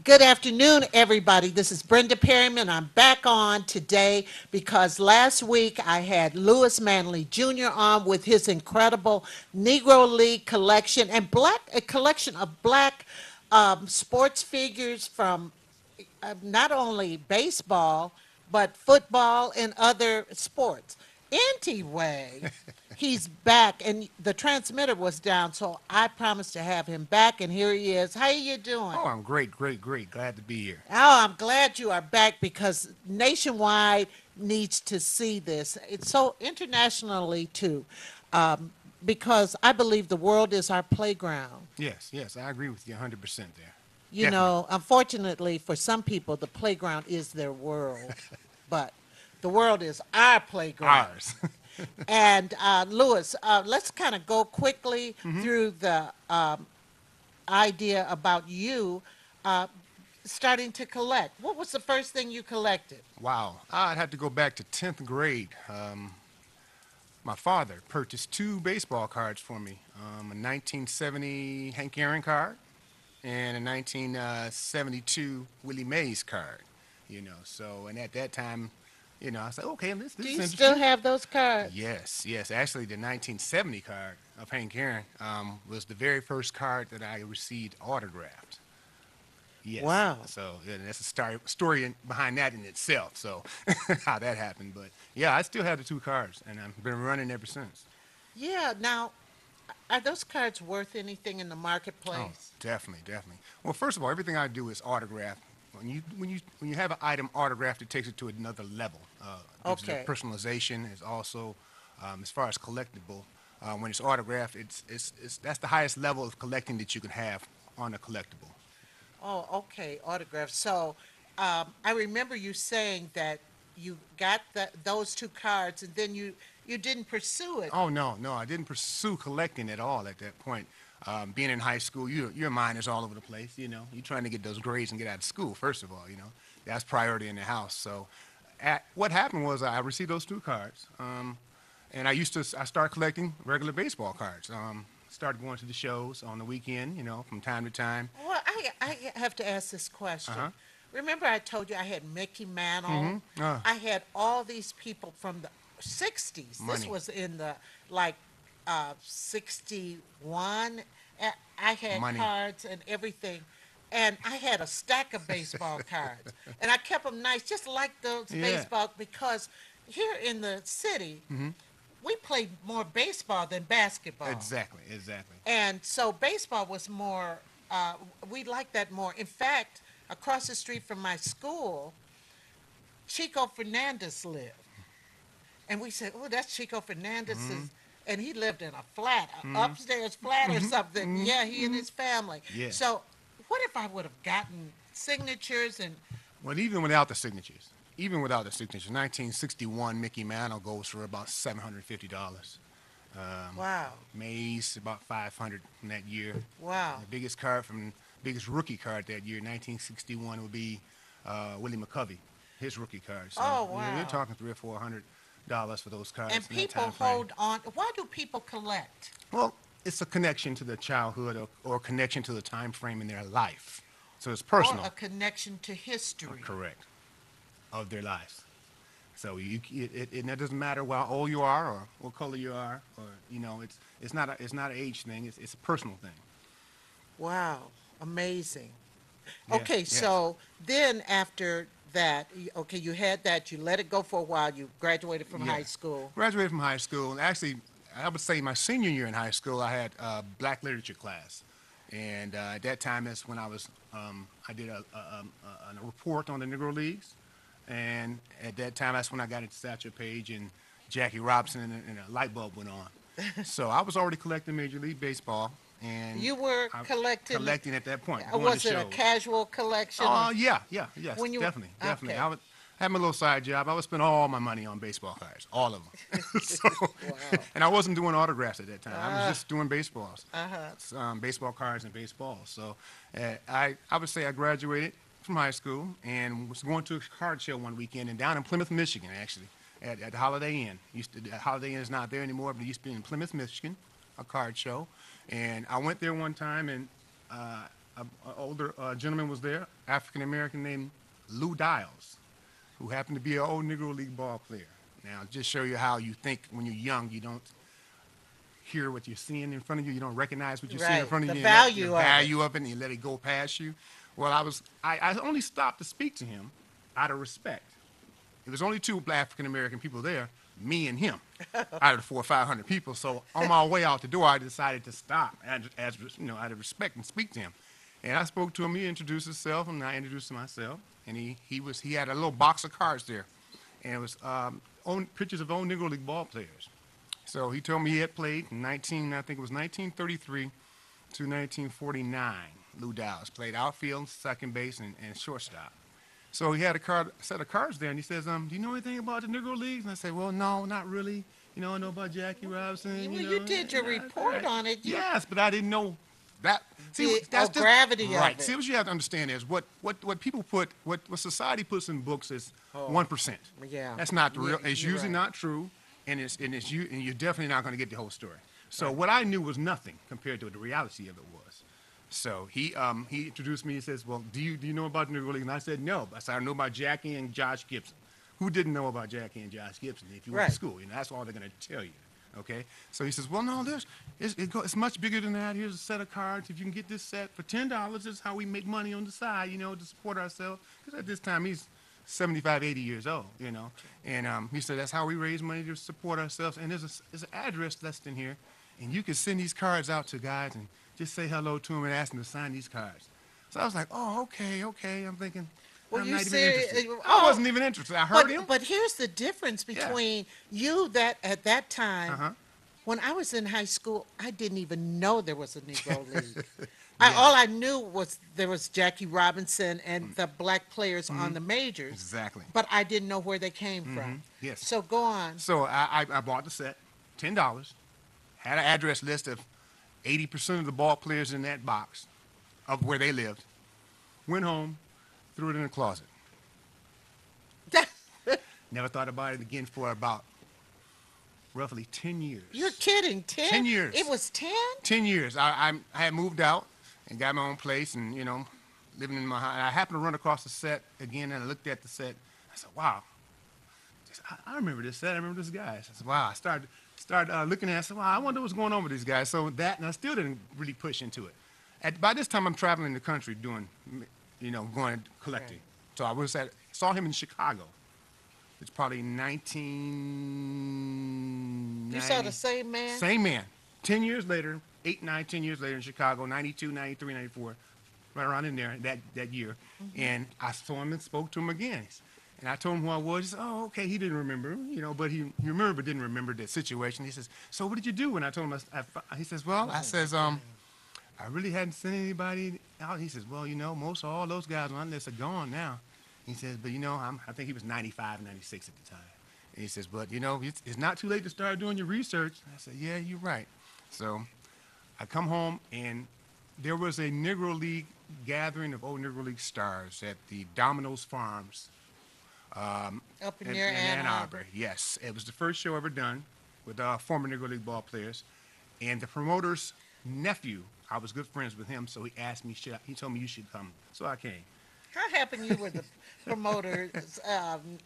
Good afternoon, everybody. This is Brenda Perryman. I'm back on today because last week I had Lewis Manley Jr. on with his incredible Negro League collection and a collection of black sports figures from not only baseball, but football and other sports. Anyway, he's back, and the transmitter was down, so I promised to have him back, and here he is. How you doing? Oh, I'm great, great, great. Glad to be here. Oh, I'm glad you are back because nationwide needs to see this. It's so internationally too, um, because I believe the world is our playground. Yes, yes, I agree with you 100% there. You Definitely. know, unfortunately for some people, the playground is their world, but the world is our playground. Ours. And Lewis, let's kind of go quickly hmm through the idea about you uh, starting to collect. What was the first thing you collected? Wow. I'd have to go back to 10th grade. My father purchased two baseball cards for me, a 1970 Hank Aaron card and a 1972 Willie Mays card. So, and at that time, I said, okay, this, Do this is you still interesting. have those cards? Yes, yes. Actually, the 1970 card of Hank Aaron was the very first card that I received autographed. Yes. Wow. So yeah, that's a story behind that in itself. So how that happened, but yeah, I still have the two cards, and I've been running ever since. Yeah. Now, are those cards worth anything in the Oh, marketplace? definitely, definitely. Well, first of all, everything I do is autographed. When you have an item autographed, it takes it to another level. Gives it a Okay. personalization. It's also as far as collectible. When it's autographed, it's that's the highest level of collecting that you can have on a collectible. Oh, okay. Autographs. So, I remember you saying that you got those two cards, and then you didn't pursue it. Oh no, no, I didn't pursue collecting at all at that point. Being in high school, your mind is all over the place. You're trying to get those grades and get out of school. First of all, that's priority in the house. So, what happened was I received those two cards, and I started collecting regular baseball cards. Started going to the shows on the weekend, from time to time. Well, I have to ask this Uh question. huh. Remember, I told you I had Mickey Mantle. Uh, I had all these people from the 60s. This money, was in the like 61. I had money. cards and everything. And I had a stack of baseball cards. And I kept them nice, just like those Yeah. baseball, because here in the city, we played more baseball than basketball. Exactly. Exactly. And so baseball was more, we liked that more. In fact, across the street from my school, Chico Fernandez lived. And we said, oh, that's Chico Fernandez's. And he lived in a flat, a upstairs flat or something. Yeah, he and his family. Yeah. So what if I would have gotten signatures and, Well, even without the signature, 1961 Mickey Mantle goes for about $750. wow, Mays about 500 from that year. wow. The biggest rookie card that year, 1961, would be Willie McCovey, his rookie card. So Oh, you're wow. talking $300 or $400 for those cards And in that people time frame. hold on. Why do people collect? Well, it's a connection to the childhood or a connection to the time frame in their life. So it's personal. Or a connection to history? Correct. Of their lives. So it doesn't matter how old you are or what color you are, or it's not an age thing. It's a personal thing. Wow, amazing. Yes, Okay, yes, so then after that, okay, you had that, you let it go for a while, you graduated from yeah. high school. Graduated from high school. Actually, I would say my senior year in high school, I had a black literature class, and at that time that's when I did a report on the Negro Leagues, and at that time that's when I got into Satchel Paige and Jackie Robinson, and a light bulb went on. So I was already collecting Major League Baseball, and You were I collecting, collecting at that point, going to was it a shows. casual collection? Oh yeah, yeah, yes, When you, definitely, definitely. okay, I would have my little side job. I would spend all my money on baseball cards, all of them. So, wow. and I wasn't doing autographs at that time. I was Uh, just doing baseballs, uh-huh. baseball cards and baseballs. So I would say I graduated from high school and was going to a card show one weekend and down in Plymouth, Michigan, actually, at the Holiday Inn. The Holiday Inn is not there anymore, but it used to be in Plymouth, Michigan, a card show. And I went there one time and a older gentleman was there, African American named Lou Dials, who happened to be an old Negro League ball player. Now, just show you how you think when you're young, you don't hear what you're seeing in front of you. You don't recognize what you're seeing in Right. front of The you. And let the value of it. value of it, and you let it go past you. Well, I only stopped to speak to him out of respect. There was only two African American people there, me and him, out of the 400 or 500 people. So on my way out the door, I decided to stop, as you know, out of respect, and speak to him. And I spoke to him. He introduced himself, and I introduced myself. And he had a little box of cards there, and it was pictures of old Negro League ball players. So he told me he had played in I think it was 1933 to 1949. Lou Downs played outfield, second base, and shortstop. So he had a set of cards there, and he says, "Do you know anything about the Negro Leagues?" And I said, "Well, no, not really. You know, I know about Jackie Robinson. Well, You you know, did your report on it. You yes, but I didn't know that. See, the that's just gravity of right. it. See, what you have to understand is what people put, what society puts in books is Oh, 1%. yeah. That's not the Yeah, real. It's you're usually right. not true, and you're definitely not going to get the whole story. So what I knew was nothing compared to what the reality of it was. So he introduced me. He says, "Well, do you know about the Negro League?" And I said, "No." I said, "I know about Jackie and Josh Gibson." Who didn't know about Jackie and Josh Gibson if you went to Right. school? You know, that's all they're going to tell you. Okay. So he says, "Well, no, it's much bigger than that. Here's a set of cards. If you can get this set for $10, this is how we make money on the side. You know, to support ourselves. Because at this time he's 75, 80 years old. You know, and he said that's how we raise money to support ourselves. And there's an address listed in here, and you can send these cards out to guys and just say hello to them and ask them to sign these cards." So I was like, "Oh, okay, okay." I'm thinking, Well, I'm you not even said, interested. I oh, wasn't even interested. I heard him. but here's the difference Yeah. between you that at that Uh time, huh. when I was in high school, I didn't even know there was a Negro League. Yeah. All I knew was there was Jackie Robinson and the black players on the majors, Exactly. but I didn't know where they came from. Yes. So go on. So I bought the set, $10. Had an address list of 80% of the ball players in that box of where they lived. Went home, threw it in the closet. Never thought about it again for about roughly 10 years. You're kidding. 10? 10 years. It was 10? 10 years. I had moved out and got my own place and, you know, living in my house. I happened to run across the set again, and I looked at the set. I said, "Wow, I remember this set. I remember this guy." I said, "Wow." I started looking at it. I said, "Wow, I wonder what's going on with these guys." So that, and I still didn't really push into it. By this time, I'm traveling the country doing, you know, going collecting. Right. So saw him in Chicago. It's probably 1990. You saw the same man? Same man. 10 years later, 8, 9, 10 years later in Chicago, 92, 93, 94, right around in there that year. And I saw him and spoke to him again. And I told him who I was. He said, "Oh, okay." He didn't remember, you know, but he remembered but didn't remember the situation. He says, "So what did you do?" And I told him, he says, "Well," I says, "I really hadn't sent anybody out." He says, "Well, you know, most of all those guys on this are gone now." He says, "But, you know, I think he was 95, 96 at the time." And he says, "But, you know, it's not too late to start doing your research." I said, "Yeah, you're right." So I come home, and there was a Negro League gathering of old Negro League stars at the Domino's Farms Up in near Ann Arbor. Yes, it was the first show ever done with former Negro League ball players. And the promoter's nephew, I was good friends with him, so he asked me, he told me, "You should come." So I came. How happened you were the promoter's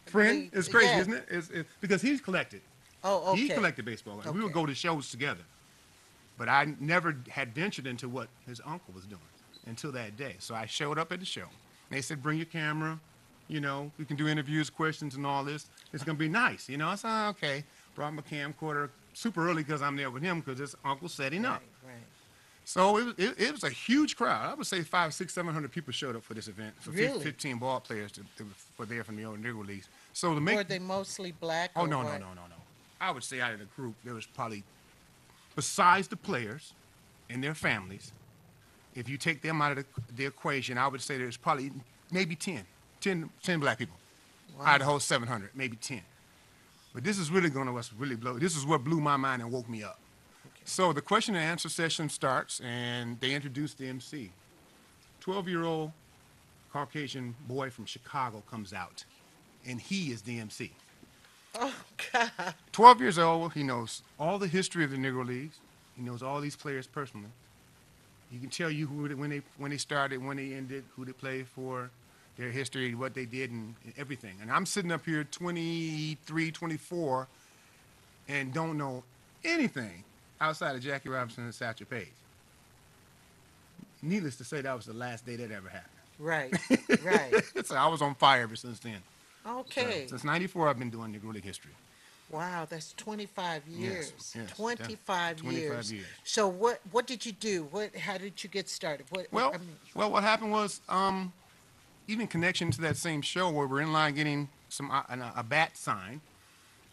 Friend? It's crazy, yeah. isn't it? Because he's collected. Oh, okay. He collected baseball. And we would Okay. go to shows together. But I never had ventured into what his uncle was doing until that day. So I showed up at the show. They said, "Bring your camera. You know, we can do interviews, questions, and all this. It's going to be nice." You know, I said, "Oh, okay." Brought my camcorder super early because I'm there with him because his uncle setting up. Right, right. So it was a huge crowd. I would say 500, 600, 700 people showed up for this event. For Really? 15 ball players were there from the old Negro Leagues. So to make Were they mostly black? Oh, or no, no, what? no, no, no. I would say out of the group, there was probably, besides the players and their families, if you take them out of the equation, I would say there's probably maybe 10 black people out of the whole 700, maybe 10. But this is really going to this is what blew my mind and woke me up. So the question and answer session starts, and they introduce the MC. 12-year-old Caucasian boy from Chicago comes out, and he is the MC. Oh, God. 12 years old, he knows all the history of the Negro Leagues. He knows all these players personally. You can tell you when they started, when they ended, who they played for, their history, what they did, and everything. And I'm sitting up here 23, 24, and don't know anything outside of Jackie Robinson and Satchel Paige. Needless to say, that was the last day that ever Right, right. happened. So I was on fire ever since then. So Okay. since '94, I've been doing Negro League history. Wow, that's 25 Yes, years. yes, 25 25 years. years. So what did you do? How did you get started? Well, I mean, what happened was, even connection to that same show where we're in line getting a bat signed.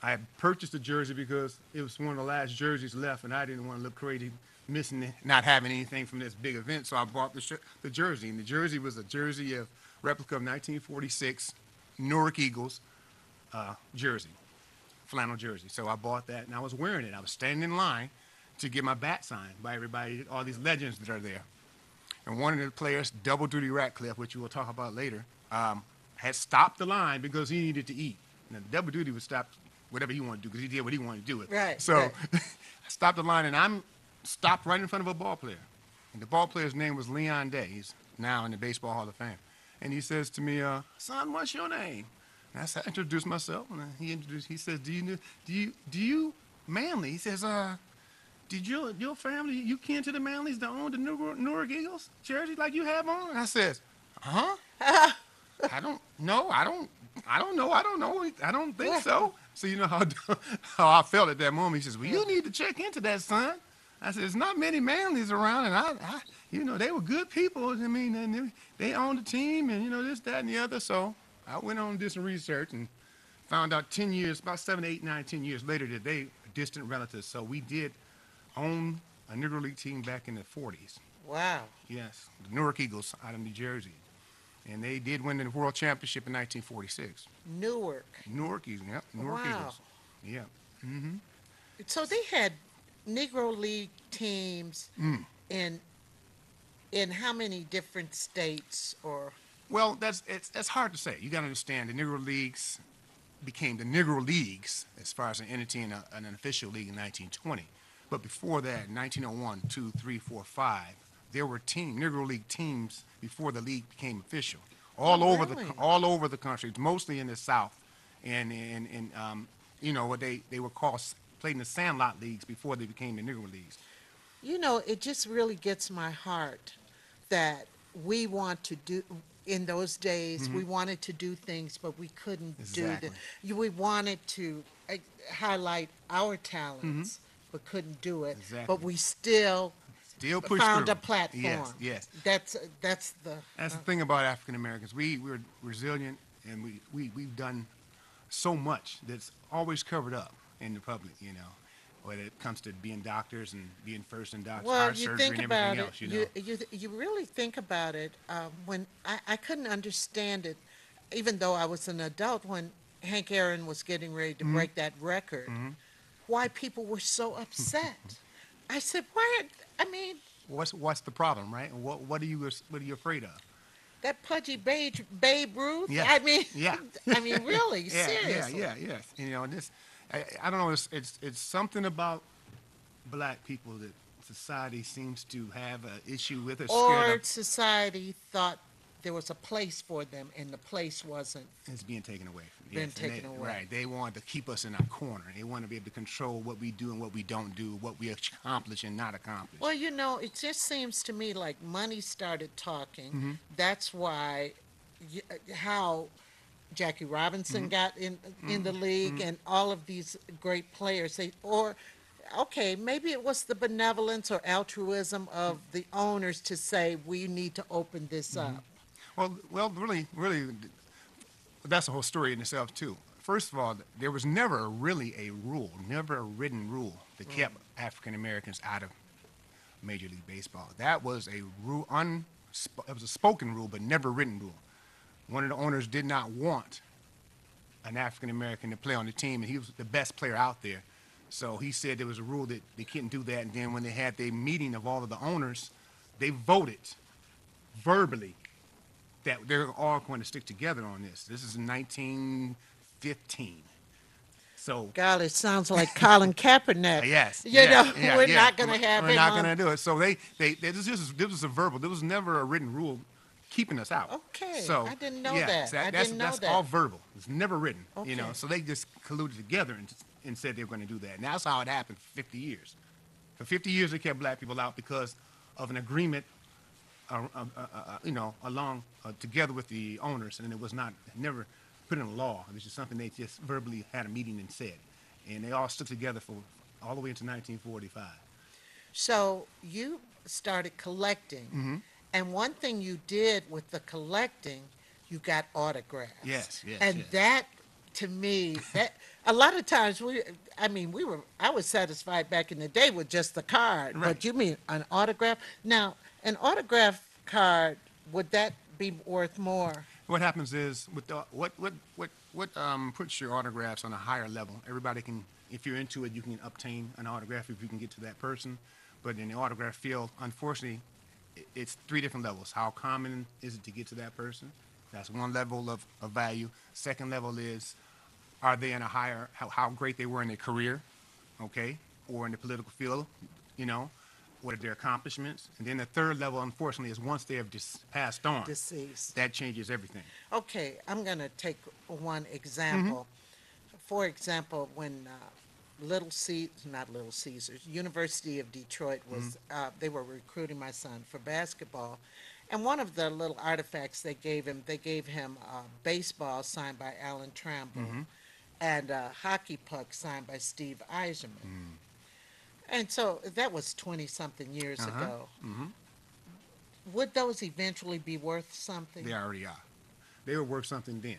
I had purchased a jersey because it was one of the last jerseys left, and I didn't want to look crazy missing it, not having anything from this big event. So I bought the jersey, and the jersey was a jersey of replica of 1946 Newark Eagles jersey, flannel jersey. So I bought that, and I was wearing it. I was standing in line to get my bat signed by everybody, all these legends that are there. And one of the players, Double Duty Ratcliffe, which we will talk about later, had stopped the line because he needed to eat. Now, Double Duty would stop whatever he wanted to do because he did what he wanted to do. right, So right. I stopped the line, and I'm stopped right in front of a ball player. And the ball player's name was Leon Day. He's now in the Baseball Hall of Fame. And he says to me, "Son, what's your name?" And I introduced myself, and he says, "Do you Manley?" He says, "Did your family, you kin to the Manleys that own the Newark Eagles jersey like you have on?" And I says, "Huh? I don't know. I don't know. I don't think Well, so." So you know how how I felt at that moment. He says, "Well, you need to check into that, son." I said, "There's not many Manleys around, and you know, they were good people. I mean, and they owned the team, and you know, this, that, and the other." So I went on and did some research and found out 10 years, about 7, 8, 9, 10 years later, that they were distant relatives. So we did own a Negro League team back in the 40s. wow. Yes, the Newark Eagles out of New Jersey. And they did win the World Championship in 1946. Newark. Newark Eagles, yep, Newark Wow. Eagles. Yeah. So they had Negro League teams in how many different states or Well, that's hard to say. You got to understand the Negro Leagues became the Negro Leagues as far as an entity and an official league in 1920. But before that, 1901, 2, 3, 4, 5, there were Negro League teams before the league became official, oh really? all over the country, mostly in the South, and you know what they were called played in the Sandlot leagues before they became the Negro Leagues. You know, it just really gets my heart that we want to do, in those days, we wanted to do things, but we couldn't do Exactly. we wanted to highlight our talents, but couldn't do it. But Exactly. we still Still push found through. a platform. Yes, yes. That's the, That's the thing about African Americans. We're resilient, and we've done so much that's always covered up in the public, you know, when it comes to being doctors and being first in doctors, well, heart you surgery think and everything about it, else, you know. you really think about it, when I couldn't understand it, even though I was an adult, when Hank Aaron was getting ready to break that record, why people were so upset. I said, why? I mean, What's the problem, right? And what are you afraid of? that pudgy Babe Ruth. Yeah, I mean, yeah, I mean, really, yeah, seriously. yes. You know, and this, I don't know. It's something about black people that society seems to have an issue with or scared Or of. society thought there was a place for them, and the place wasn't It's being taken away from been yes, and taken away. right. They want to keep us in our corner. They want to be able to control what we do and what we don't do, what we accomplish and not accomplish. Well, you know, it just seems to me like money started talking. That's why how Jackie Robinson got in the league, and all of these great players. Or okay, maybe it was the benevolence or altruism of the owners to say we need to open this up. Really, that's a whole story in itself too. First of all, there was never really a rule, never a written rule that kept African Americans out of Major League Baseball. That was a rule, it was a spoken rule, but never a written rule. One of the owners did not want an African American to play on the team, and he was the best player out there. So he said there was a rule that they couldn't do that. And then when they had their meeting of all of the owners, they voted verbally that they're all going to stick together on this. This is in 1915. So God, it sounds like Colin Kaepernick. yes, You yeah, know, yeah, we're yeah. not going to have We're him not on. gonna do it. So this was a verbal. There was never a written rule keeping us out. Okay, So I didn't know yeah, that. so I that's didn't know that's all that. verbal. It's never written. Okay. So they just colluded together and said they were going to do that. And that's how it happened for 50 years. For 50 years they kept black people out because of an agreement, along together with the owners, and it was not never put in law. It was just something they just verbally had a meeting and said, and they all stood together for all the way into 1945. So you started collecting, Mm-hmm. and one thing you did with the collecting, you got autographs, Yes, yes, and yes. that to me, that a lot of times I was satisfied back in the day with just the card, Right. but you mean an autograph? Now, an autograph card, would that be worth more? What happens is with the what puts your autographs on a higher level. Everybody can, if you're into it, you can obtain an autograph if you can get to that person. But in the autograph field, unfortunately, it's three different levels. How common is it to get to that person? That's one level of value. Second level is, are they in a higher, how great they were in their career, okay, or in the political field, you know, what are their accomplishments? And then the third level, unfortunately, is once they have just passed on, Deceased. that changes everything. Okay, I'm going to take one Mm-hmm. example. For example, when not Little Caesars, University of Detroit was, they were recruiting my son for basketball. And one of the little artifacts they gave him a baseball signed by Alan Tramble Mm-hmm. and a hockey puck signed by Steve Eiserman. And so that was 20 something years Uh-huh. ago. Mm-hmm. Would those eventually be worth something? They already are. They were worth something then.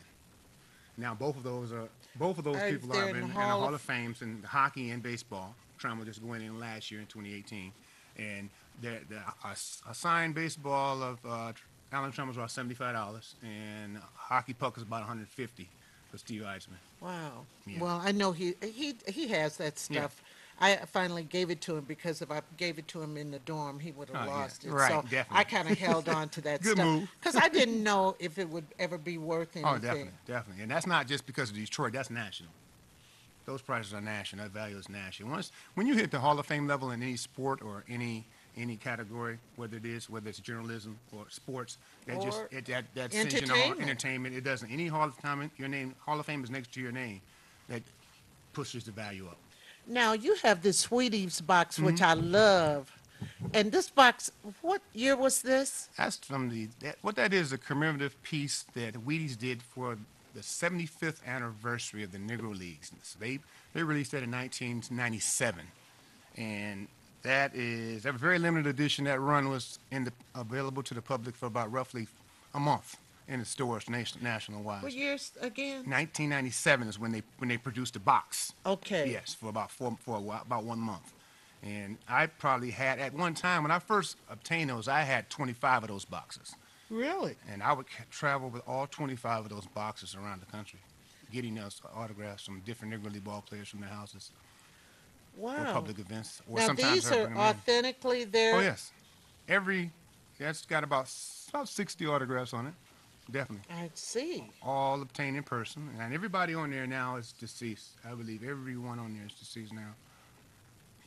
Now both of those If people they're are in the in the Hall Hall of of Fame in hockey and baseball. Trammell just went in last year in 2018, and a signed baseball of Alan Trammell is about $75, and a hockey puck is about 150 for Steve Eisman. Wow. Yeah, Well, I know he has that yeah. stuff. I finally gave it to him because if I gave it to him in the dorm, he would have Oh yeah, lost it. right, So I definitely. kind of held on to that Good stuff move. because I didn't know if it would ever be worth Oh, anything. definitely, definitely, and that's not just because of Detroit. That's national. Those prices are national. That value is national. Once when you hit the Hall of Fame level in any sport or any category, whether it's journalism or sports, Or that sends you in the entertainment. entertainment. It doesn't. Any Hall of Fame, your name Hall of Fame is next to your name. That pushes the value up. Now you have this Wheaties box, which Hmm. I love. And this box, what year was this? That's from what that is, a commemorative piece that Wheaties did for the 75th anniversary of the Negro Leagues. So they released that in 1997, and that is a very limited edition. That run was available to the public for about roughly a month in the stores national What wise. years again? 1997 is when they produced the box. Okay. Yes, for for a while, about 1 month. And I probably had at one time when I first obtained those, I had 25 of those boxes, Really? and I would travel with all 25 of those boxes around the country, getting those autographs from different Negro League ball players from their houses or Wow. public events, or Now sometimes these I are bring them in. authentically Oh there. yes, every that's got about 60 autographs on it, definitely. I see. All obtained in person, and everybody on there now is deceased. I believe everyone on there is deceased now.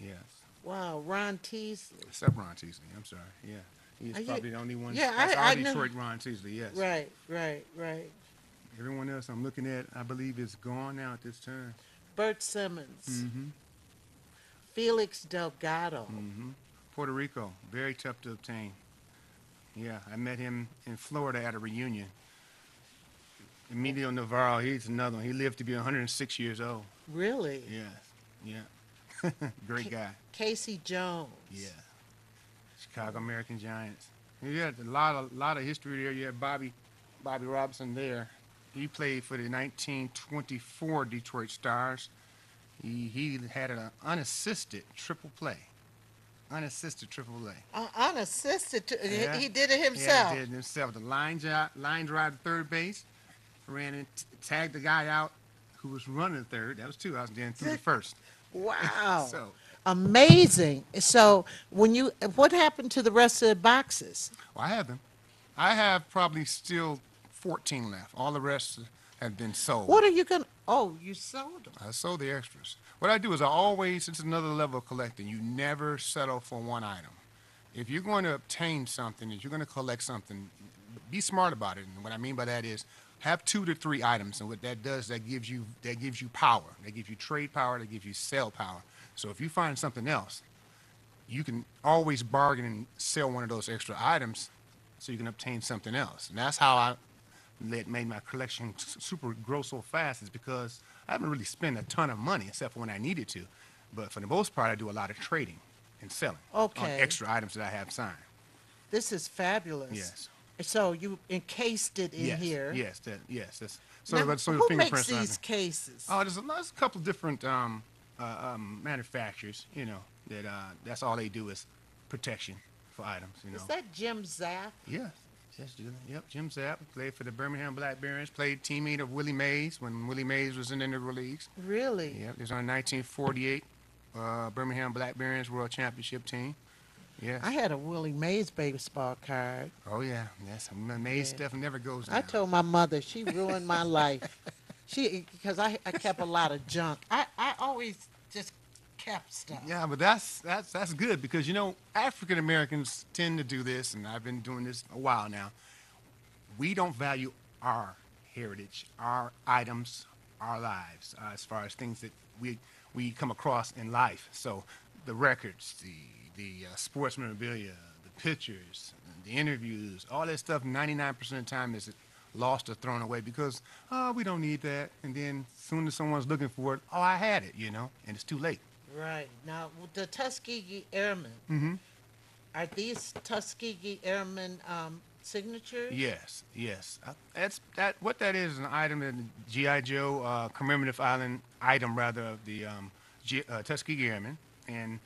Yes, Wow, Ron Teasley. except Ron Teasley. I'm sorry. Yeah, he's Are you? probably the only one. Yeah, That's our I know. Detroit Ron Teasley. Yes. Right, right, right. Everyone else I'm looking at, I believe, is gone now at this time. Bert Simmons, Mm-hmm. Felix Delgado. Mm-hmm. Puerto Rico, very tough to obtain. Yeah, I met him in Florida at a reunion. Emilio Navarro, he's another one. He lived to be 106 years old. Really? Yes, yeah. Great guy. Casey Jones. Yeah. Chicago American Giants. You had a lot of history there. You had Bobby Robinson there. He played for the 1924 Detroit Stars. He had an unassisted triple play. Unassisted triple A. Unassisted. Yeah. He did it Yeah, himself. he did it himself. The line drive to third base, ran and tagged the guy out who was running third. That was two outs. Then threw the first. Wow. So, Amazing. So what happened to the rest of the boxes? well, I have them. I have probably still 14 left. All the rest have been sold. What are you gonna? Oh, you sold them. I sold the extras. What I do is I always, it's another level of collecting. You never settle for one item. If you're going to obtain something, if you're going to collect something, be smart about it. And what I mean by that is have 2 to 3 items. And what that does, that gives you power. That gives you trade power. That gives you sell power. So if you find something else, you can always bargain and sell one of those extra items so you can obtain something else. And that's how I made my collection super grow so fast, is because I haven't really spent a ton of money except for when I needed to. But for the most part, I do a lot of trading and selling on Okay. extra items that I have signed. This is fabulous. Yes. So you encased it in Yes. here. Yes. That's Now, so the who makes fingerprints on these there. cases? Oh, there's a couple different manufacturers. That's all they do is protection for items. Is that Jim Zapp? Yes. Yes, Jim. Yep, Jim Zapp played for the Birmingham Black Barons. Played teammate of Willie Mays when Willie Mays was in the Negro Leagues. Really? Yep, he was on the 1948 Birmingham Black Barons World Championship team. Yes. I had a Willie Mays baseball card. Oh yeah, yes. Mays Yeah. stuff never goes down. I told my mother she ruined my life. Because I kept a lot of junk. I always just kept stuff. Yeah, but that's good because African Americans tend to do this, and I've been doing this a while now. We don't value our heritage, our items, our lives, as far as things that we come across in life. So the records, the sports memorabilia, the pictures, the interviews, all that stuff. 99% of the time is lost or thrown away because we don't need that. And then as soon as someone's looking for it, oh, I had it, and it's too late. Right. Now, the Tuskegee Airmen, are these Tuskegee Airmen signatures? Yes. What that is an item in the GI Joe commemorative item rather of the Tuskegee Airmen, and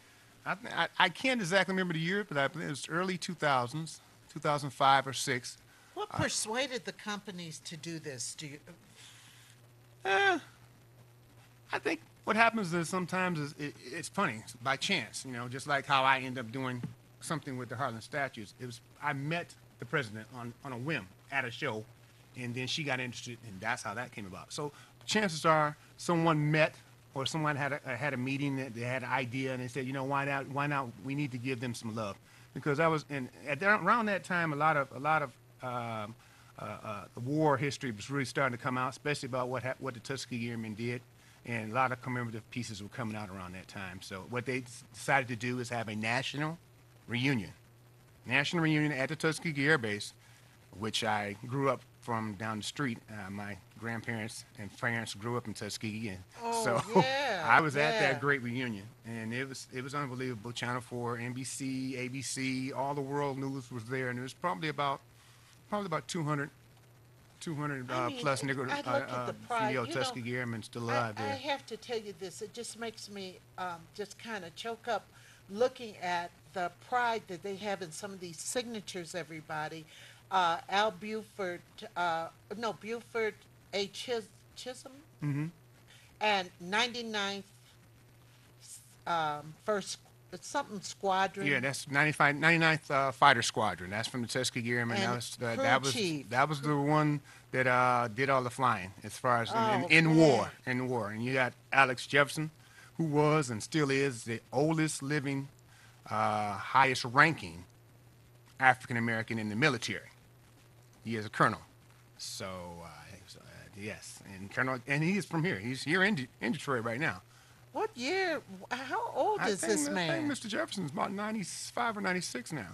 I can't exactly remember the year, but I believe it was early 2000s, 2005 or six. What persuaded the companies to do this? Do you? I think what happens is sometimes it's funny, it's by chance, just like how I end up doing something with the Harlan statues. I met the president on a whim at a show, and then she got interested, and that's how that came about. So chances are someone met or someone had a meeting that they had an idea, and they said, why not? We need to give them some love, because around that time a lot of the war history was really starting to come out, especially about what the Tuskegee Airmen did. And a lot of commemorative pieces were coming out around that time. So what they decided to do is have a national reunion at the Tuskegee Air Base, which I grew up from down the street. My grandparents and parents grew up in Tuskegee, and so yeah, I was at yeah. that great reunion, and it was unbelievable. Channel 4, NBC, ABC, all the world news was there, and it was probably about 200 plus Negro I look at the pride. Tuskegee Airmen still alive I there. have to tell you this. It just makes me just kind of choke up looking at the pride that they have in some of these signatures, everybody. Al Buford, Buford A. Chisholm, and 99th First something Squadron. Yeah, that's 99th Fighter Squadron. That's from the Tuskegee Airmen. And crew chief. That was the one that did all the flying as far as Oh, in man. war. And you got Alex Jefferson, who was and still is the oldest living, highest ranking African American in the military. He is a colonel. So yes, and he is from here. He's here in Detroit right now. What year? How old is this I man? think Mr. Jefferson's about 95 or 96 now.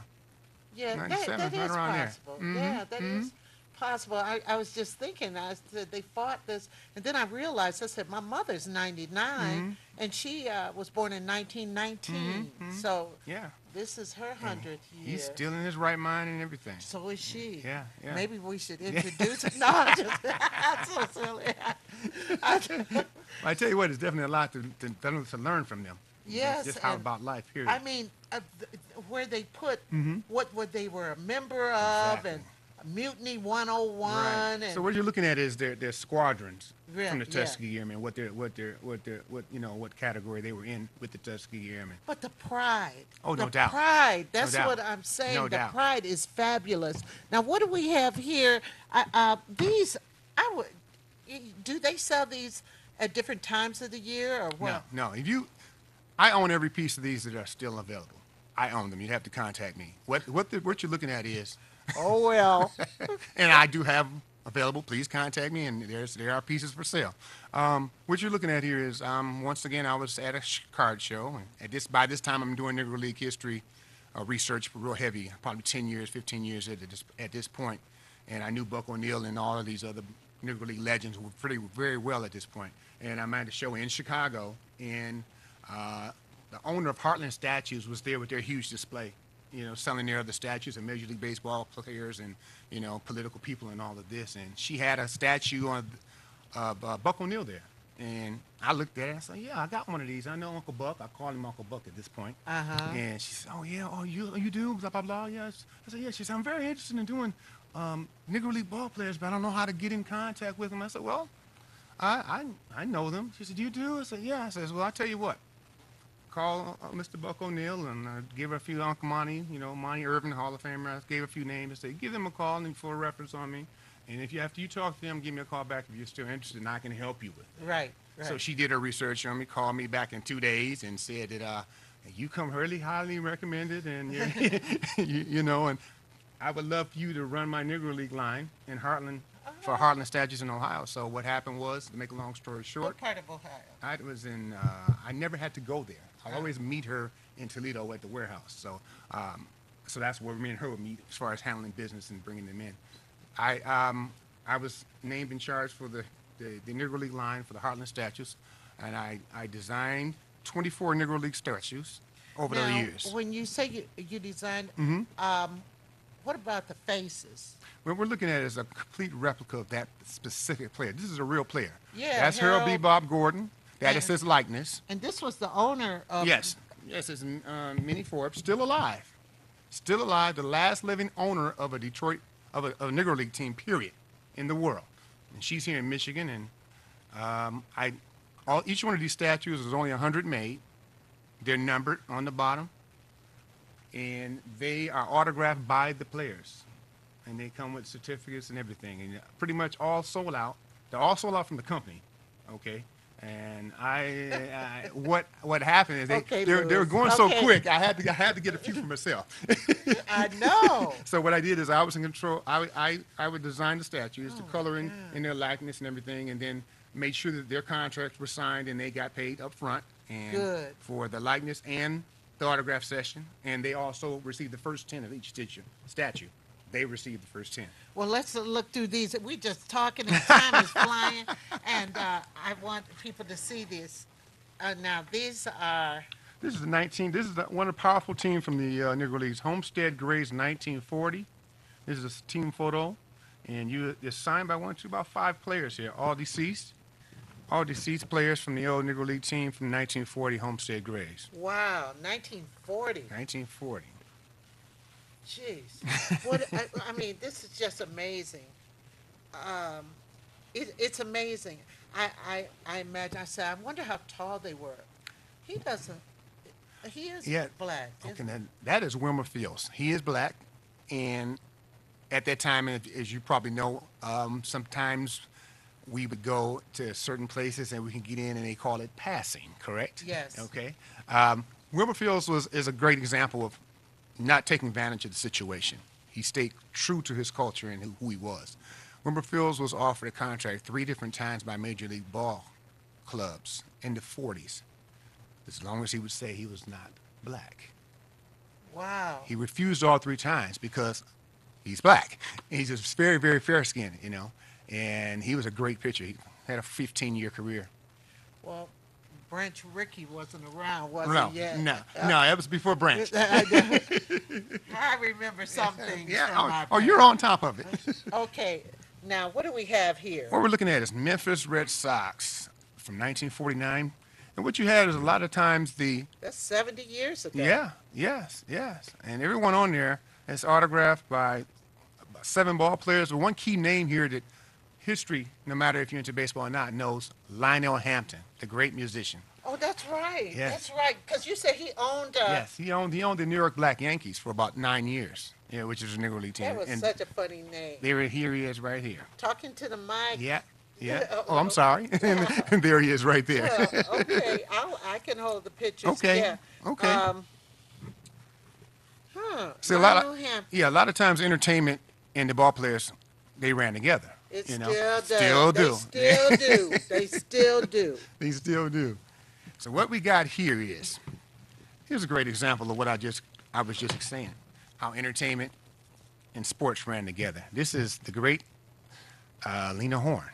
Yeah, 97, that right is around there. possible. Yeah, that is possible. I was just thinking, I said they fought this, and then I realized, I said, my mother's 99, and she was born in 1919. So Yeah. this is her 100th year. He's still in his right mind and everything. So is she. Yeah. Maybe we should introduce her. No, I'm just, I'm so silly. I tell you what, it's definitely a lot to learn from them. Yes, Just how and about life, period. I mean, where they put what they were a member of, Exactly. and Mutiny 101, Right. and So what you're looking at is their squadrons Yeah, from the yeah. Tuskegee Airmen, what category they were in with the Tuskegee Airmen. but the pride. Oh, no the doubt. pride. That's doubt. what I'm saying. No the doubt. pride is fabulous. Now, what do we have here? These, I would. Do they sell these at different times of the year or No, what? no. If you, I own every piece of these that are still available. I own them. You'd have to contact me. What you're looking at is, Oh, well. and I do have them available. Please contact me, and there are pieces for sale. What you're looking at here is, once again, I was at a card show, and by this time I'm doing Negro League history research real heavy, probably 10 years, 15 years at this point, and I knew Buck O'Neill and all of these other Negro League legends were very well at this point. And I'm at a show in Chicago, and the owner of Heartland Statues was there with their huge display, selling their other statues of Major League Baseball players and, political people and all of this. And she had a statue of Buck O'Neill there. And I looked at it and I said, yeah, I got one of these. I know Uncle Buck. I call him Uncle Buck at this point. Uh-huh. And she said, oh, yeah, you do? Blah, blah, blah. Yes. I said, yeah. She said, I'm very interested in doing Negro League ball players, but I don't know how to get in contact with them. I said, well, I know them. She said, you do? I said, yeah. I said, well, I'll tell you what. Call Mr. Buck O'Neill and give her a few, Uncle Monty, Monty Irvin, Hall of Famer. I gave her a few names and said, give them a call and for a reference on me. And if after you talk to them, give me a call back if you're still interested and I can help you with it. Right, right. So she did her research on me, called me back in 2 days and said that you come really highly recommended and, and I would love for you to run my Negro League line in Heartland for Heartland Statues in Ohio. So what happened was, to make a long story short, What part of Ohio? I never had to go there. I always meet her in Toledo at the warehouse. So that's where me and her would meet as far as handling business and bringing them in. I was named in charge for the Negro League line for the Heartland Statues, and I designed 24 Negro League statues over the Now, years. when you say you designed, what about the faces? What we're looking at is a complete replica of that specific player. This is a real player. Yeah, That's Harold B. Harold- Bob Gordon. That is And- his likeness. And this was the owner of... Yes, it's Minnie Forbes, still alive. Still alive, the last living owner of a Negro League team, period, in the world. And she's here in Michigan, and each one of these statues is only 100 made. They're numbered on the bottom, and they are autographed by the players. And they come with certificates and everything, and pretty much all sold out. They're all sold out from the company, okay? And what happened is Okay, they were Louis. going so Okay. quick. I had to get a few for myself. I know. So what I did is I was in control. I would design the statues, the coloring in their likeness and everything, and then made sure that their contracts were signed and they got paid up front and Good. for the likeness and the autograph session. And they also received the first 10 of each statue. They received the first 10. Well, let's look through these. We just talking and time is flying, and I want people to see this. Now, these are... This is one of the powerful team from the Negro Leagues, Homestead Grays 1940. This is a team photo, and it's signed by about 5 players here, all deceased players from the old Negro League team from 1940 Homestead Grays. Wow, 1940. 1940. Jeez. What, I mean, this is just amazing. It's amazing. I imagine, I said, I wonder how tall they were. He doesn't, he is Yeah. black. Okay, isn't now, that is Wilmer Fields. He is black, and at that time, as you probably know, sometimes we would go to certain places and we can get in and they call it passing, correct? Yes. Okay. Wilmer Fields is a great example of not taking advantage of the situation. He stayed true to his culture and who he was. Wilmer Fields was offered a contract 3 different times by Major League ball clubs in the 40s, as long as he would say he was not black. Wow. He refused all 3 times because he's black. And he's just very, very fair-skinned, and he was a great pitcher. He had a 15-year career. Well, Branch Rickey wasn't around, was No, he yet? no, that was before Branch. I remember some things from my You're on top of it. Okay, now what do we have here? What we're looking at is Memphis Red Sox from 1949. And what you had is a lot of times That's 70 years ago. yes. And everyone on there is autographed by 7 ball players. But one key name here that history, no matter if you're into baseball or not, knows, Lionel Hampton, the great musician. Oh, that's right. Yes. That's right. Because you said he owned. Yes, he owned the New York Black Yankees for about 9 years, which is a Negro League team. That was And such a funny name. here he is right here. Talking to the mic. Yeah, Yeah. Oh, I'm Well, sorry. And there he is right there. well, okay. I can hold the pictures. Okay. Yeah. Okay. Um, See, Lionel Hampton. yeah, a lot of times entertainment and the ball players, they ran together. It You know, still does. still They do. still do. They still do. They still do. So what we got here is, here's a great example of what I was just saying, how entertainment and sports ran together. This is the great Lena Horne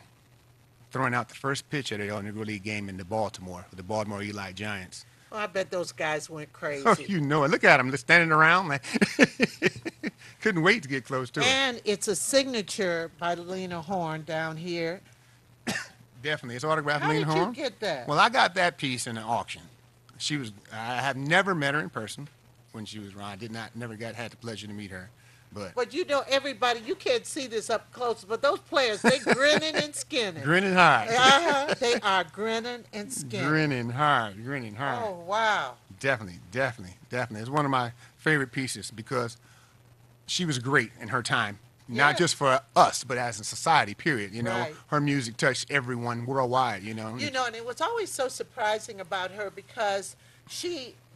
throwing out the first pitch at a Negro League game in Baltimore with the Baltimore Eli Giants. Well, I bet those guys went Oh, crazy. you know it. Look at them. They're standing around. Like, couldn't wait to get close to it. And it's a signature by Lena Horne down here. Definitely. It's autographed How Lena did you Horne. get that? Well, I got that piece in an auction. I have never met her in person when she was around. I did not, never had the pleasure to meet her. But you know, everybody, you can't see this up close, but those players, they grinning and skinning. Grinning hard. Uh-huh. They are grinning and skinning. Grinning hard. Grinning hard. Oh, wow. Definitely, definitely, definitely. It's one of my favorite pieces because she was great in her time. Not Yes. just for us, but as a society, period. You know, Right. her music touched everyone worldwide, you know. You know, and it was always so surprising about her because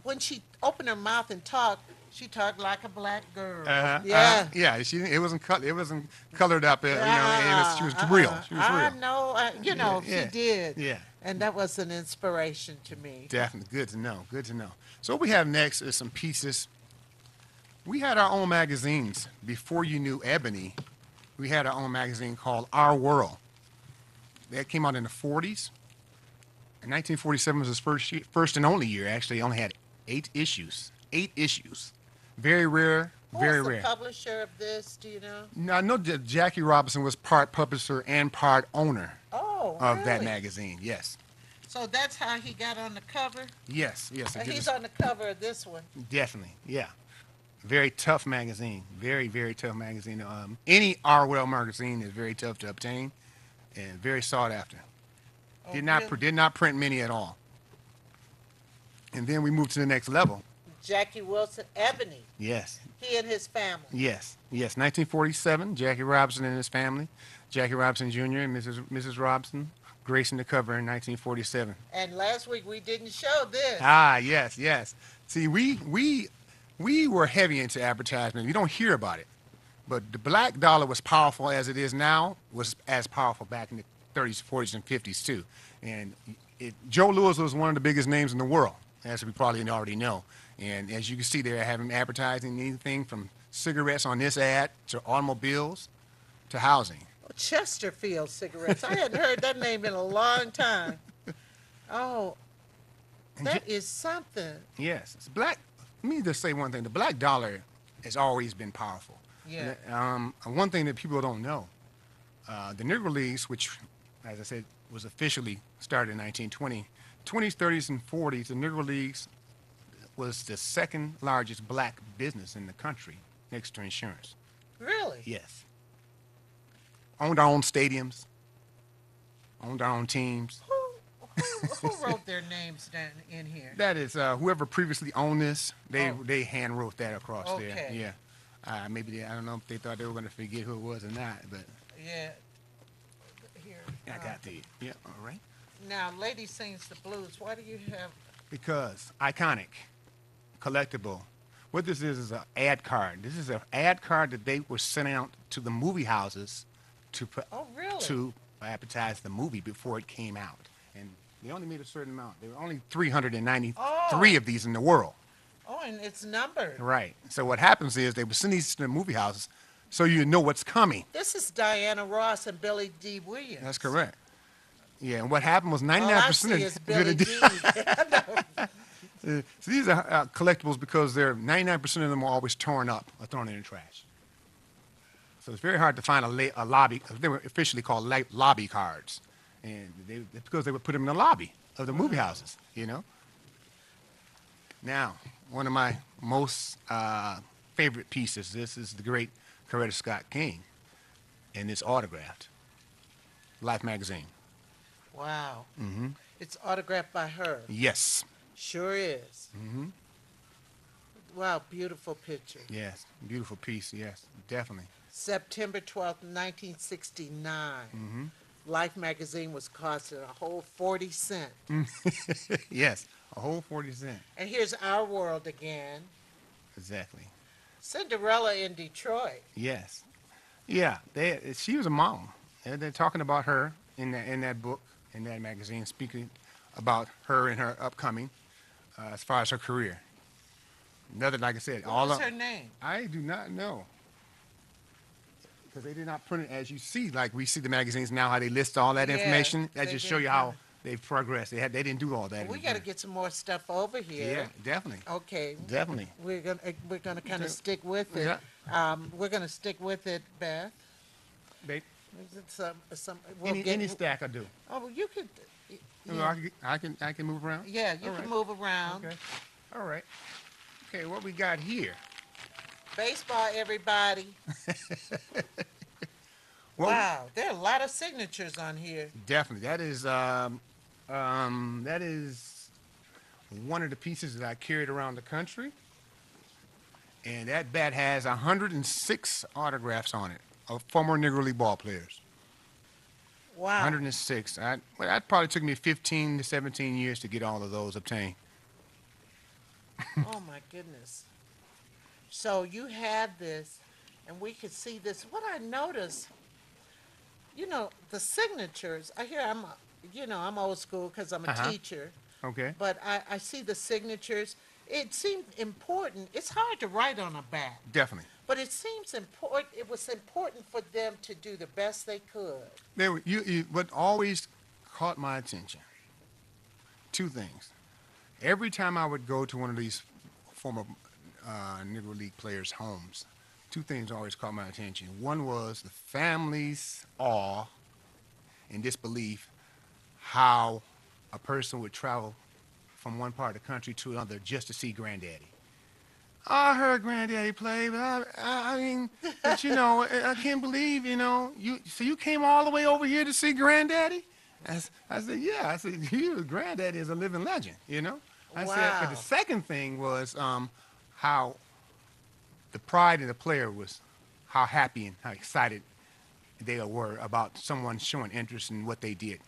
when she opened her mouth and talked, she talked like a black girl. Yeah. Yeah, it wasn't colored up, you know, she was real. She was I real. know, you know, Yeah. she did. Yeah. And that was an inspiration to me. Definitely. Good to know. Good to know. So what we have next is some pieces. We had our own magazines. Before you knew Ebony, we had our own magazine called Our World. That came out in the 40s. And 1947 was his first and only year. Actually, it only had 8 issues. 8 issues. Very rare. Who Very was the rare. publisher of this? Do you know? Now, I know that Jackie Robinson was part publisher and part owner Oh, of that really? magazine. Yes. So that's how he got on the cover? Yes. Yes. it He's was- on the cover of this one. Definitely, yeah. Very tough magazine. Very, very tough magazine. Any Arwell magazine is very tough to obtain and very sought after. Oh, Did not really? did not print many at all. And then we moved to the next level. Jackie Wilson, Ebony. Yes, He and his family. yes, yes. 1947, Jackie Robinson and his family. Jackie Robinson Jr. and Mrs. Robinson gracing the cover in 1947. And last week we didn't show this. Ah, yes, yes. See, we were heavy into advertisement. You don't hear about it. But the black dollar was powerful as it is now, was as powerful back in the 30s, 40s, and 50s, too. And Joe Louis was one of the biggest names in the world, as we probably already know. And as you can see, they're having advertising anything from cigarettes on this ad to automobiles to housing. Chesterfield cigarettes. I hadn't heard that name in a long time. Oh, that is something. Yes, it's black. Let me just say one thing. The black dollar has always been powerful. Yeah. One thing that people don't know, the Negro Leagues, which, as I said, was officially started in 1920, 20s, 30s, and 40s, the Negro Leagues was the second largest black business in the country, next to insurance. Really? Yes. Owned our own stadiums, owned our own teams. Who wrote their names down in here? That is whoever previously owned this. They Oh. they hand wrote that across there. Okay. Yeah. I don't know if they thought they were going to forget who it was or not, but Yeah. Here. I got the yeah. All right. Now, Lady Sings the Blues. Why do you have? Because iconic, collectible. What this is an ad card. This is an ad card that they were sent out to the movie houses Oh, really? to advertise the movie before it came out, and they only made a certain amount. There were only 393 Oh. of these in the world. Oh, and it's numbered. Right. So what happens is they would send these to the movie houses so you know what's coming. This is Diana Ross and Billy D. Williams. That's correct. Yeah, and what happened was All I 99% see is Billy D. So these are collectibles because they're 99% of them are always torn up or thrown in the trash. So it's very hard to find a lobby. They were officially called lobby cards, and because they would put them in the lobby of the movie houses. You know. Now, one of my most favorite pieces. This is the great Coretta Scott King, and it's autographed. Life magazine. Wow. It's autographed by her. Yes. Sure is. Wow, beautiful picture. Yes. Beautiful piece. Yes. Definitely. September 12th, 1969. Life magazine was costing a whole 40 cents. Yes, a whole 40 cent. And here's Our World again. Exactly. Cinderella in Detroit. Yes. Yeah, she was a mom. They're talking about her in that book, in that magazine, speaking about her and her upcoming as far as her career. Another, like I said, What was her name? I do not know because they did not print it as you see. Like we see the magazines now, how they list all that Yeah, information. That they just show didn't you have how it. they've progressed. They didn't do all that. In We the got to beginning. get some more stuff over here. Yeah, definitely, Okay, definitely. we're gonna kind of stick with it. Yeah, We're gonna stick with it, Beth. they, Is it we'll any stack I do. Oh, well, you could. Well, Yeah, I can move around. yeah, you All can right. move around. Okay. All right. Okay, what we got here? Baseball, everybody. Well, Wow, there are a lot of signatures on here. definitely. That is one of the pieces that I carried around the country, and that bat has 106 autographs on it of former Negro League ball players. Wow. 106. Well, that probably took me 15 to 17 years to get all of those obtained. Oh my goodness. So you have this, and we could see this. What I noticed, the signatures. I hear I'm old school because I'm a Uh-huh. teacher, Okay. but I see the signatures. It seemed important. It's hard to write on a bat, Definitely. but it seems important. It was important for them to do the best they could. What always caught my attention, two things. Every time I would go to one of these former Negro League players' homes, two things always caught my attention. One was the family's awe and disbelief how a person would travel from one part of the country to another just to see Granddaddy. I heard Granddaddy play, but I mean, but I can't believe, you came all the way over here to see Granddaddy? I said, yeah. I said, Granddaddy is a living legend. I said, but Wow. the second thing was how the pride of the player was how happy and how excited they were about someone showing interest in what they did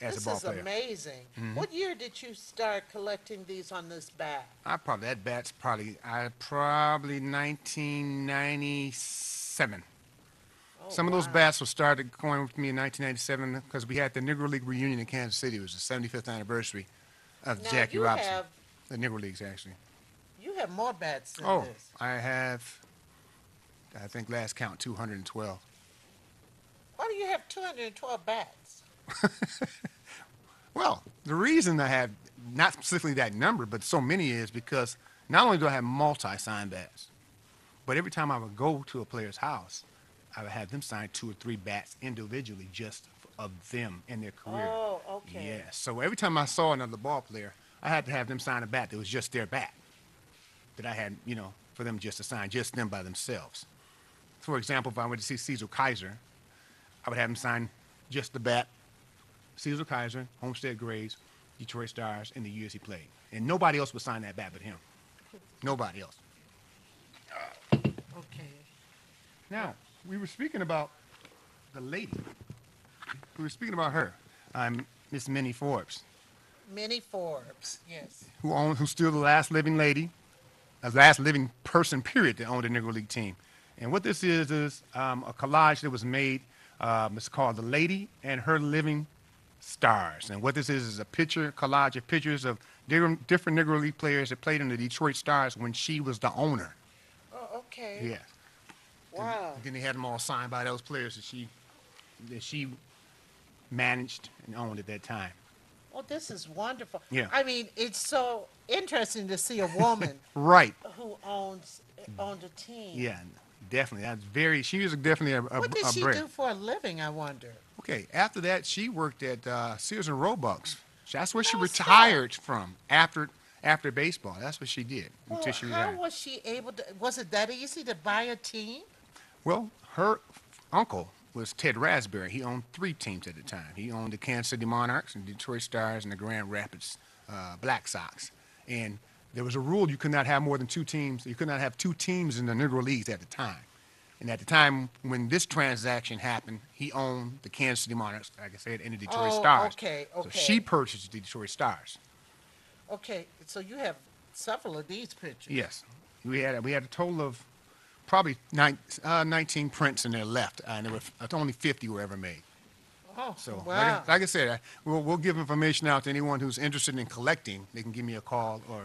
as This a ball is player. amazing. What year did you start collecting these on this bat? That bat's probably 1997. Oh, Some of those wow. bats were started going with me in 1997 because we had the Negro League reunion in Kansas City. It was the 75th anniversary of Now Jackie you Robinson. have The Negro Leagues, actually. you have more bats than Oh, this. I have, I think last count, 212. Why do you have 212 bats? Well, the reason I have not specifically that number, but so many is because not only do I have multi-signed bats, but every time I would go to a player's house, I would have them sign 2 or 3 bats individually just of them and their career. Oh, okay. Yeah. So every time I saw another ball player, I had to have them sign a bat that was just their bat that I had, for them just to sign, just them by themselves. For example, if I went to see Cecil Kaiser, I would have him sign just the bat, Cecil Kaiser, Homestead Grays, Detroit Stars, and the years he played. And nobody else would sign that bat but him. Nobody else. Okay. Now, we were speaking about the lady. We were speaking about her, Miss Minnie Forbes, Minnie Forbes. Yes. who's still the last living lady, the last living person, period, that owned the Negro League team. And what this is a collage that was made. It's called The Lady and Her Living Stars. And what this is a collage of pictures of different Negro League players that played in the Detroit Stars when she was the owner. Oh, okay. Yeah. Wow. Then they had them all signed by those players that she managed and owned at that time. Well, this is wonderful. Yeah. I mean, it's so interesting to see a woman Right. who owned a team. Yeah, definitely. She was definitely a What did she Brit. do for a living, I wonder? Okay, after that, she worked at Sears and Roebuck's. That's where she No, retired from after baseball. That's what she did Well, until she how retired. was she able to? Was it that easy to buy a team? Well, her uncle was Ted Raspberry. He owned 3 teams at the time. He owned the Kansas City Monarchs and Detroit Stars and the Grand Rapids Black Sox. And there was a rule you could not have more than 2 teams. You could not have 2 teams in the Negro Leagues at the time. And at the time when this transaction happened, he owned the Kansas City Monarchs, like I said, and the Detroit Oh, Stars. okay, So she okay. purchased the Detroit Stars. Okay, so you have several of these pictures. Yes, we had a total of probably 19 prints in there left, and there were only 50 were ever made. Oh, So, wow. like I said, we'll give information out to anyone who's interested in collecting. They can give me a call, or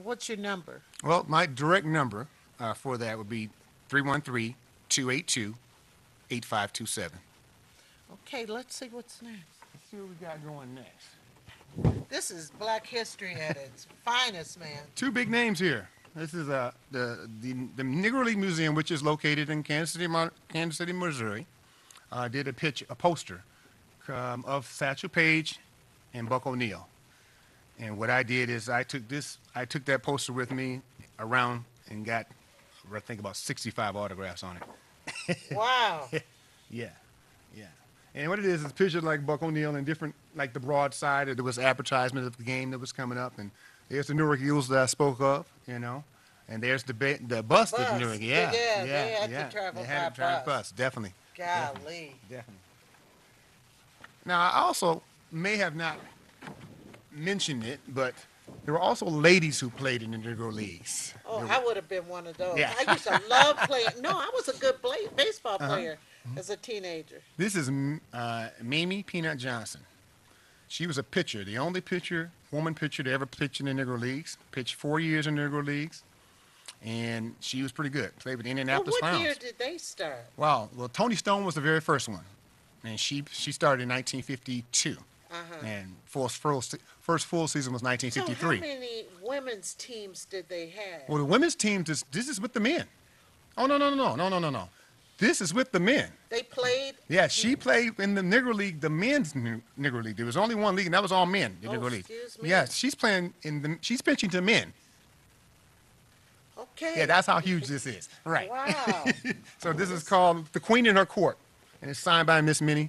What's your number? well, my direct number for that would be 313-282-8527. Okay, let's see what's next. Let's see what we got going next. This is Black history at its finest, man. Two big names here. This is the Negro League Museum, which is located in Kansas City, Missouri. Did a poster of Satchel Paige and Buck O'Neill. And what I did is I took that poster with me around and got, I think, about 65 autographs on it. Wow. Yeah, yeah. And what it is pictures like Buck O'Neill and different, like the broadside. There was advertisement of the game that was coming up, and there's the Newark Eagles that I spoke of, and there's the bus that Newark. Yeah, Yeah, yeah, they had yeah. to travel They had by to travel bus. definitely. Golly. Definitely. Now, I also may have not mentioned it, but there were also ladies who played in the Negro Leagues. Oh, I would have been one of those. Yeah. I used to love playing. No, I was a good baseball player as a teenager. This is Mamie Peanut Johnson. She was a pitcher, the only woman pitcher to ever pitch in the Negro Leagues. Pitched 4 years in the Negro Leagues, and she was pretty good. Played with the Well, Indianapolis what Clowns. year did they start? Wow. Well, Tony Stone was the very first one, and she started in 1952, and first full season was So how 1953. many women's teams did they have? Well, the women's team, this is with the men. Oh, no. This is with the men. They played. Yeah, she played in the Negro League, the men's Negro League. There was only one league, and that was all men, the Oh, Negro League. excuse me. Yeah, she's pitching to men. Okay. Yeah, that's how huge this is. Right. Wow. So this is called The Queen in Her Court, and it's signed by Miss Mamie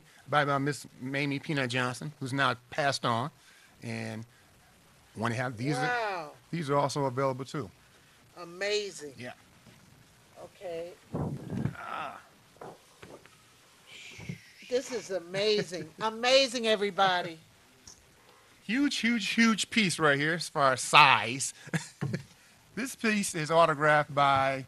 Peanut Johnson, who's now passed on, and want to have these. Wow. These are also available too. Amazing. Yeah. Okay. This is amazing. Amazing, everybody. Huge piece right here as far as size. This piece is autographed by,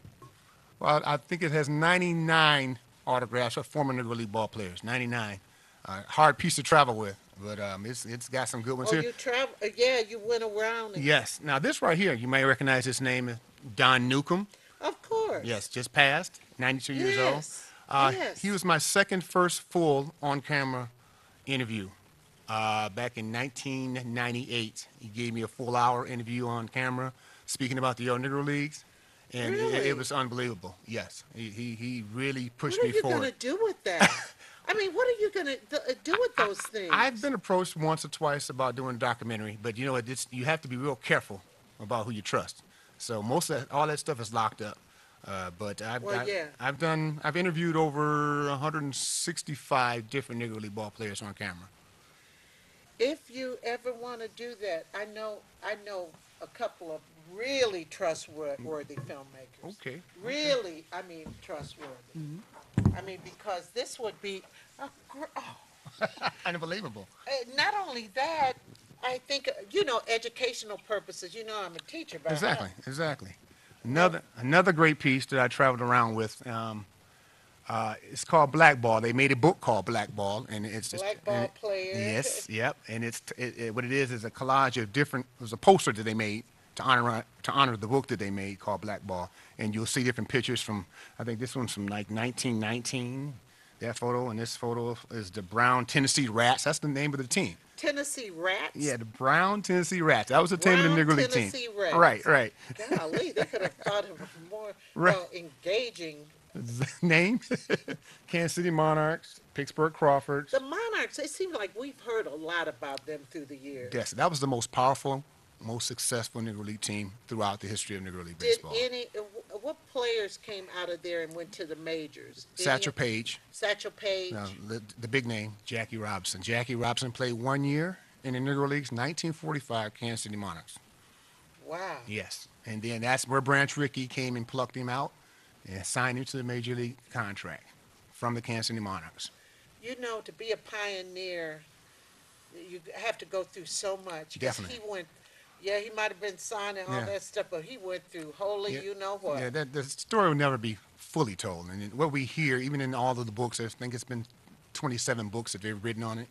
well, I think it has 99 autographs of former Negro League ball players. 99. Hard piece to travel with, but it's got some good ones Oh, here. you travel? Yeah, you went around. Yes. Now this right here, you may recognize this name, Don Newcomb. Of course. Yes, just passed, 92 years old. Yes. Yes. He was my first full on-camera interview back in 1998. He gave me a full hour interview on camera speaking about the Negro Leagues, and Really? it was unbelievable. Yes, he really pushed What are me you forward. going to do with that? I mean, what are you going to do with those things? I've been approached once or twice about doing a documentary, but you know, you have to be real careful about who you trust. So all that stuff is locked up. But yeah. I've interviewed over 165 different Negro League ball players on camera. If you ever want to do that, I know a couple of really trustworthy filmmakers. Okay. Really, I mean, trustworthy. I mean, because this would be, Unbelievable. not only that, I think, educational purposes, I'm a teacher, but Exactly. Another great piece that I traveled around with. It's called Blackball. They made a book called Blackball, and it's just Blackball player. Yes, yep. And what it is a collage of different. It was a poster that they made to honor the book that they made called Blackball, and you'll see different pictures from. I think this one's from like 1919. That photo, and this photo is the Brown Tennessee Rats. That's the name of the team. Tennessee Rats? Yeah, the Brown Tennessee Rats. That was the name of the Negro League team. Tennessee Rats. Right. Golly, they could have thought of a more Right. engaging. Name? Kansas City Monarchs, Pittsburgh Crawfords. The Monarchs, it seems like we've heard a lot about them through the years. Yes, that was the most powerful, most successful Negro League team throughout the history of Negro League Did baseball. what players came out of there and went to the majors? Satchel Paige, Satchel Paige. the big name, Jackie Robinson. Jackie Robinson played 1 year in the Negro Leagues, 1945 Kansas City Monarchs. Wow. Yes, and then that's where Branch Rickey came and plucked him out, and signed him to the major league contract from the Kansas City Monarchs. You know, to be a pioneer, you have to go through so much. 'Cause Definitely. he went, yeah, he might have been signing all Yeah. that stuff, but he went through holy, Yeah, you know what. yeah. That the story will never be fully told, and what we hear, even in all of the books, I think it's been 27 books that they've written on it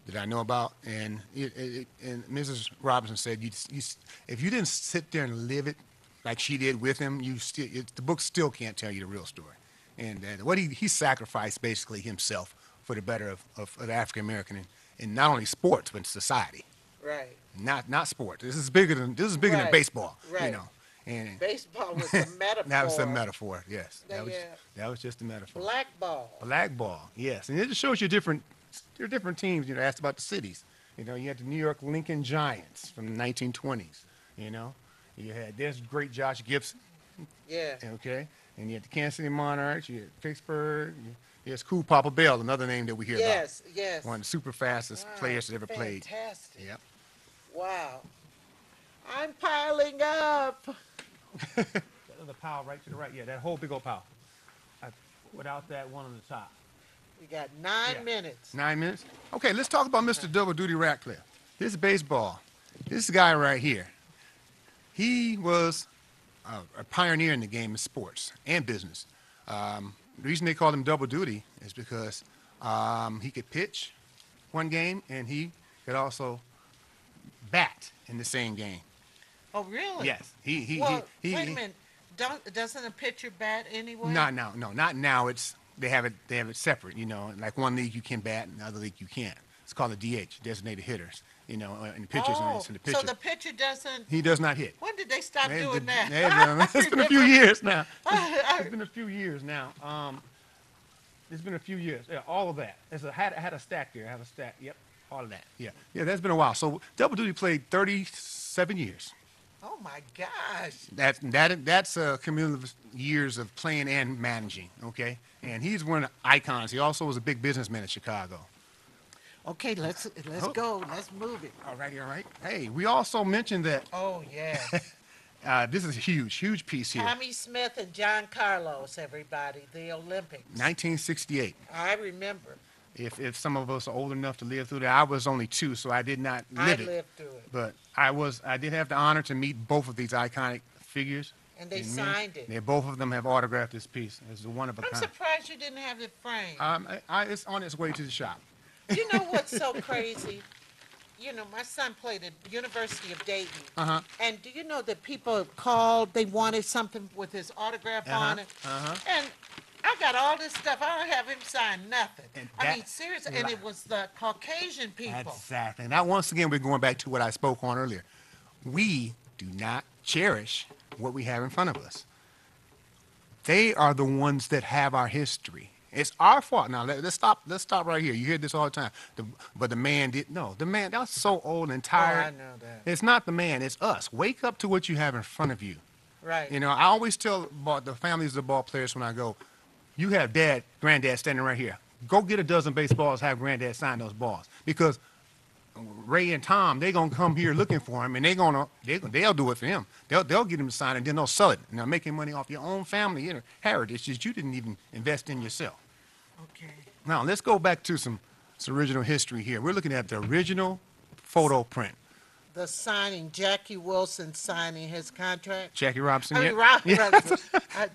that I know about. And and Mrs. Robinson said, if you didn't sit there and live it like she did with him, the book still can't tell you the real story. And what he sacrificed basically himself for the better of the African American in not only sports but society. Right, Not sport. This is bigger than right, baseball. right. And Baseball was the that was a metaphor. metaphor. Yes, They, that was just a metaphor. blackball. Blackball. Yes, and it just shows you different teams. Asked about the cities. You had the New York Lincoln Giants from the 1920s. You know, there's great Josh Gibson. Yeah. Okay, and you had the Kansas City Monarchs. You had Pittsburgh. There's Cool Papa Bell, another name that we hear Yes, about. yes. One of the super fastest Wow, players that ever played. fantastic. Yep. Wow. I'm piling up. That other pile right to the right. Yeah, that whole big old pile. Without that one on the top. We got 9 Yeah. minutes. 9 minutes? Okay, let's talk about Mr. Double Duty Ratcliffe. This is baseball. This guy right here, he was a pioneer in the game of sports and business. The reason they called him Double Duty is because he could pitch one game and he could also bat in the same game. Oh, really? Yes. Well, wait a minute. Doesn't a pitcher bat anyway? Not now. They have it separate. Like one league you can bat, and the other league you can't. It's called a DH, designated hitters. In the pitchers Oh, and the pitcher. so the pitcher doesn't. He does not hit. When did they stop They- doing that? It's been a few years now. It's been a few years now. It's been a few years. Yeah, all of that. I had a stack there. I have a stack. Yep, all of that. Yeah, that's been a while. So Double Duty played 37 years. Oh my gosh. That's cumulative years of playing and managing. Okay, and he's one of the icons. He also was a big businessman in Chicago. Okay, let's go. Let's move it. All right. Hey, we also mentioned that Oh yeah. this is a huge piece here. Tommy Smith and John Carlos, everybody, the Olympics. 1968. I remember. If some of us are old enough to live through that, I was only 2, so I did not I live it. lived through it. But I did have the honor to meet both of these iconic figures. And they men. signed it. Both of them have autographed this piece. It's a one of a I'm kind. surprised you didn't have it framed. It's on its way to the shop. You know what's so crazy? My son played at University of Dayton. Uh-huh. And do you know that people called, they wanted something with his autograph on it? And I got all this stuff. I don't have him sign nothing. And I mean, seriously. And it was the Caucasian people. Exactly. Now, once again, we're going back to what I spoke on earlier. We do not cherish what we have in front of us. They are the ones that have our history. It's our fault. Now, let's stop right here. You hear this all the time. But the man did. No, the man, that's so old and tired. Oh, I know that. It's not the man. It's us. Wake up to what you have in front of you. Right. I always tell the families of the ball players when I go, you have granddad standing right here. Go get a dozen baseballs, have granddad sign those balls. Because Ray and Tom, they're going to come here looking for him, and they'll do it for him. They'll get him to sign, and then they'll sell it. And they're making money off your own family heritage that you didn't even invest in yourself. Okay. Now, let's go back to some original history here. We're looking at the original photo print. The signing, Jackie Wilson signing his contract. Jackie Robinson. I mean, yeah. Robinson.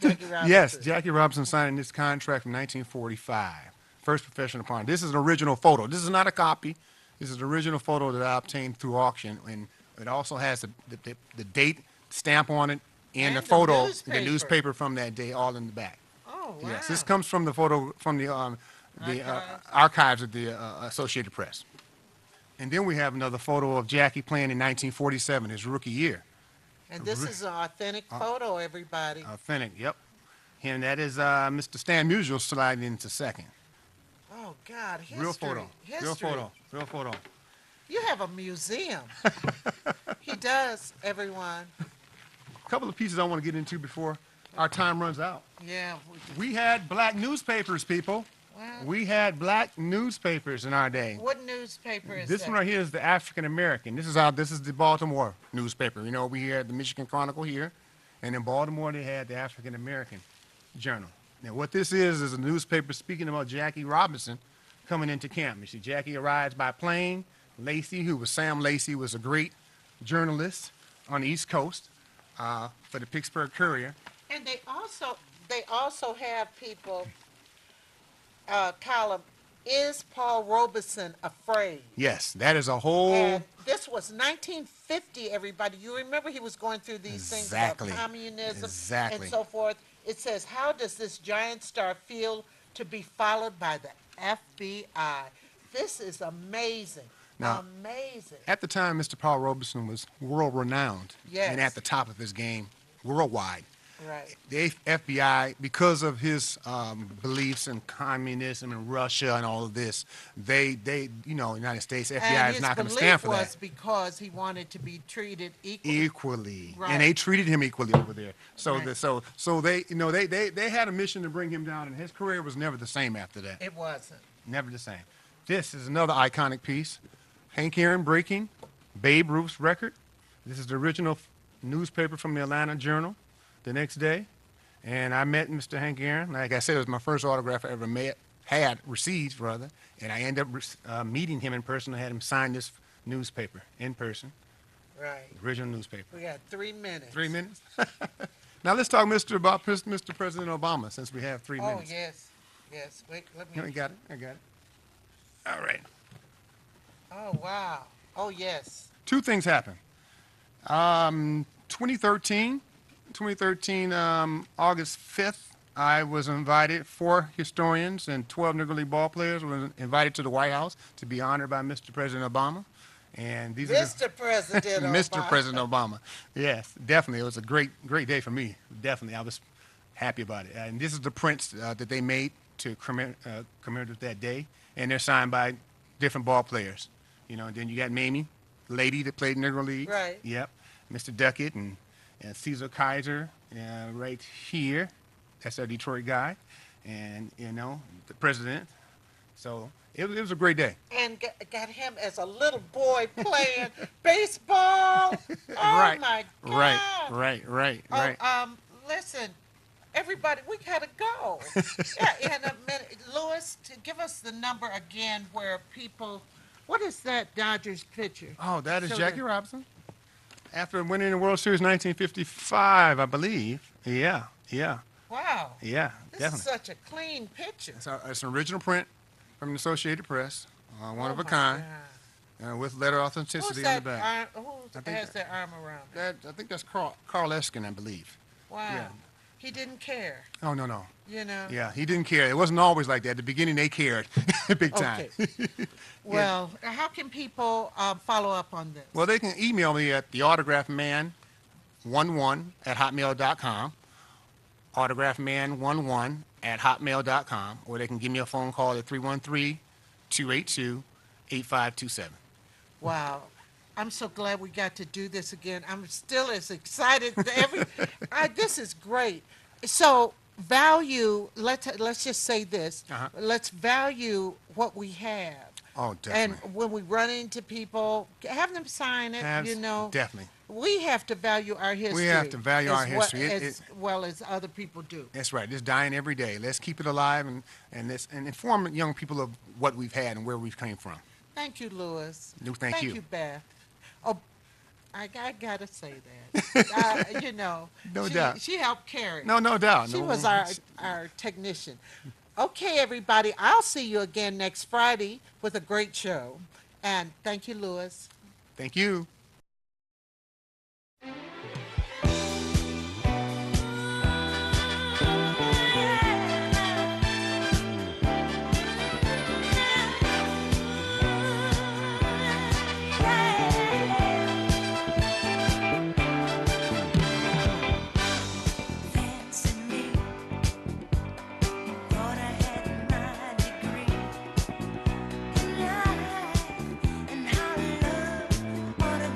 Jackie Robinson. Yes, Jackie Robinson signing this contract from 1945. First professional partner. This is an original photo. This is not a copy. This is an original photo that I obtained through auction, and it also has the date stamp on it and the photo, the newspaper from that day, all in the back. Oh, wow. Yes, this comes from the photo from the archives of the Associated Press. And then we have another photo of Jackie playing in 1947, his rookie year. And this is an authentic photo, everybody. Authentic, yep. And that is Mr. Stan Musial sliding into second. Oh, God, history. Real photo. History. Real photo. You have a museum. He does, everyone. A couple of pieces I want to get into before our time runs out. Yeah. We had black newspapers, people. Well, We had black newspapers in our day. what newspaper is This that? one right here is the African American. This is the Baltimore newspaper. We had the Michigan Chronicle here, and in Baltimore they had the African American. Journal. Now, what this is a newspaper speaking about Jackie Robinson coming into camp. You see, Jackie arrives by plane. Sam Lacey, was a great journalist on the East Coast for the Pittsburgh Courier. And they also have people column, Is Paul Robeson Afraid? Yes, that is a whole. And this was 1950, everybody. You remember he was going through these things about Exactly. communism Exactly. and so forth. It says, how does this giant star feel to be followed by the FBI? This is amazing. Now, Amazing. At the time, Mr. Paul Robeson was world renowned Yes. and at the top of his game worldwide. Right. The FBI, because of his beliefs in communism and Russia and all of this, United States FBI And is his not going to belief stand for was that. because he wanted to be treated equally. Equally, Right. and they treated him equally over there. So, Right. they had a mission to bring him down, and his career was never the same after that. It wasn't. Never the same. This is another iconic piece. Hank Aaron breaking Babe Ruth's record. This is the original newspaper from the Atlanta Journal the next day. And I met Mr. Hank Aaron. Like I said, it was my first autograph I ever received, rather. And I ended up meeting him in person. I had him sign this newspaper in person, Right. original newspaper. We got 3 minutes. 3 minutes? Now let's talk about Mr. President Obama, since we have 3 Oh, minutes. yes. Yes. Wait, let I me. got it. All right. Oh, wow. Oh, yes. Two things happened. 2013, August 5th, I was invited, 4 historians and 12 Negro League ball players were invited to the White House to be honored by Mr. President Obama. And these are Mr. President Mr. Obama. President Obama. Yes, definitely. It was a great day for me. Definitely. I was happy about it. And this is the prints that they made to commemorate that day. And they're signed by different ball players. And then you got Mamie, lady that played Negro League. Right. Yep. Mr. Duckett and Cesar Kaiser right here. That's our Detroit guy. And, the president. So it was a great day. And got him as a little boy playing baseball. Oh, Right. my God. Right. Listen, everybody, we got to go. Yeah, in a minute. Louis, to give us the number again where people, what is that Dodgers pitcher? Oh, that is So Jackie the- Robinson. After winning the World Series 1955, I believe. Yeah. Wow. Yeah, This definitely. is such a clean picture. It's an original print from the Associated Press, one Oh, of a my kind, God. with letter Who's authenticity on that the back. who I think has their arm around him? I think that's Carl Eskin, I believe. Wow. yeah. He didn't care, Oh, no. Yeah, he didn't care. It wasn't always like that. At the beginning, they cared big time. Okay. Well, how can people follow up on this? Well, they can email me at theautographman11@hotmail.com, autographman11@hotmail.com, or they can give me a phone call at 313-282-8527. Wow. I'm so glad we got to do this again. I'm still as excited. This is great. So value, let's just say this. Uh-huh. Let's value what we have. Oh, And definitely. when we run into people, have them sign it, Definitely. We have to value our history. have to value our history. As well as other people do. That's right. It's dying every day. Let's keep it alive and inform young people of what we've had and where we've came from. Thank you, Louis. No, thank you. Thank you, Beth. Oh, I gotta say that. No doubt. She helped carry. No doubt. She No- was our technician. Okay, everybody. I'll see you again next Friday with a great show. And thank you, Louis. Thank you. And how love ought to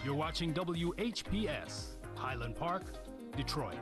You're watching WHPS, Highland Park, Detroit.